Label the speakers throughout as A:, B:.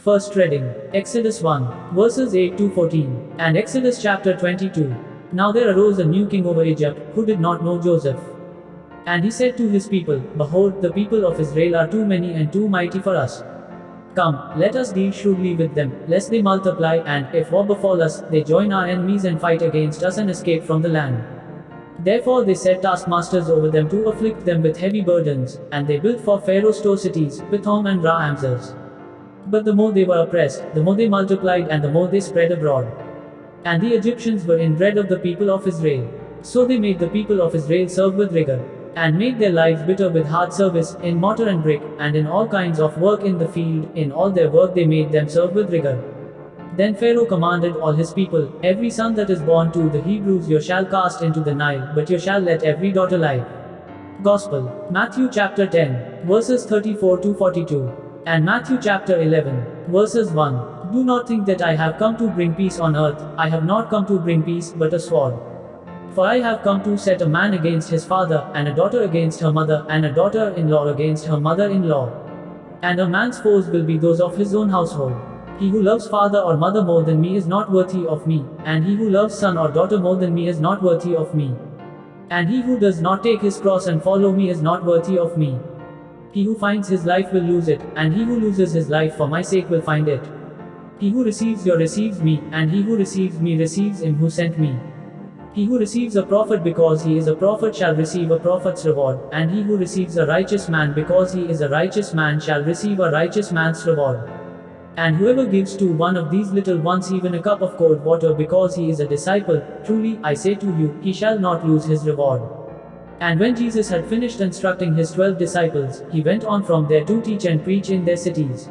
A: First reading, Exodus 1, verses 8 to 14, and Exodus chapter 22. Now there arose a new king over Egypt, who did not know Joseph. And he said to his people, Behold, the people of Israel are too many and too mighty for us. Come, let us deal shrewdly with them, lest they multiply, and, if war befall us, they join our enemies and fight against us and escape from the land. Therefore they set taskmasters over them to afflict them with heavy burdens, and they built for Pharaoh store cities, Pithom and Ra-am'ses. But the more they were oppressed, the more they multiplied and the more they spread abroad. And the Egyptians were in dread of the people of Israel. So they made the people of Israel serve with rigor, and made their lives bitter with hard service, in mortar and brick, and in all kinds of work in the field. In all their work they made them serve with rigor. Then Pharaoh commanded all his people, Every son that is born to the Hebrews you shall cast into the Nile, but you shall let every daughter lie. Gospel, Matthew chapter 10, verses 34 to 42, and Matthew chapter 11, verses 1. Do not think that I have come to bring peace on earth. I have not come to bring peace, but a sword. For I have come to set a man against his father, and a daughter against her mother, and a daughter-in-law against her mother-in-law. And a man's foes will be those of his own household. He who loves father or mother more than me is not worthy of me, and he who loves son or daughter more than me is not worthy of me. And he who does not take his cross and follow me is not worthy of me. He who finds his life will lose it, and he who loses his life for my sake will find it. He who receives you receives me, and he who receives me receives him who sent me. He who receives a prophet because he is a prophet shall receive a prophet's reward, and he who receives a righteous man because he is a righteous man shall receive a righteous man's reward. And whoever gives to one of these little ones even a cup of cold water because he is a disciple, truly, I say to you, he shall not lose his reward. And when Jesus had finished instructing his 12 disciples, he went on from there to teach and preach in their cities.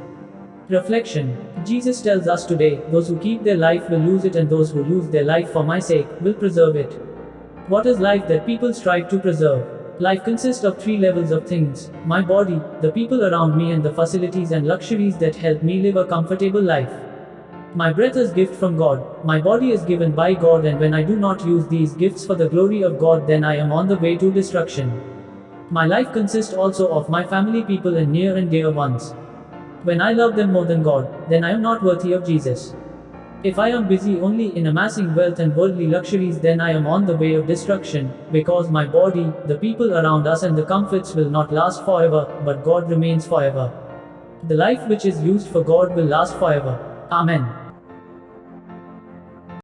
A: Reflection. Jesus tells us today, those who keep their life will lose it, and those who lose their life for my sake will preserve it. What is life that people strive to preserve? Life consists of 3 levels of things: my body, the people around me, and the facilities and luxuries that help me live a comfortable life. My breath is gift from God, my body is given by God, and when I do not use these gifts for the glory of God, then I am on the way to destruction. My life consists also of my family, people, and near and dear ones. When I love them more than God, then I am not worthy of Jesus. If I am busy only in amassing wealth and worldly luxuries, then I am on the way of destruction, because my body, the people around us, and the comforts will not last forever, but God remains forever. The life which is used for God will last forever. Amen.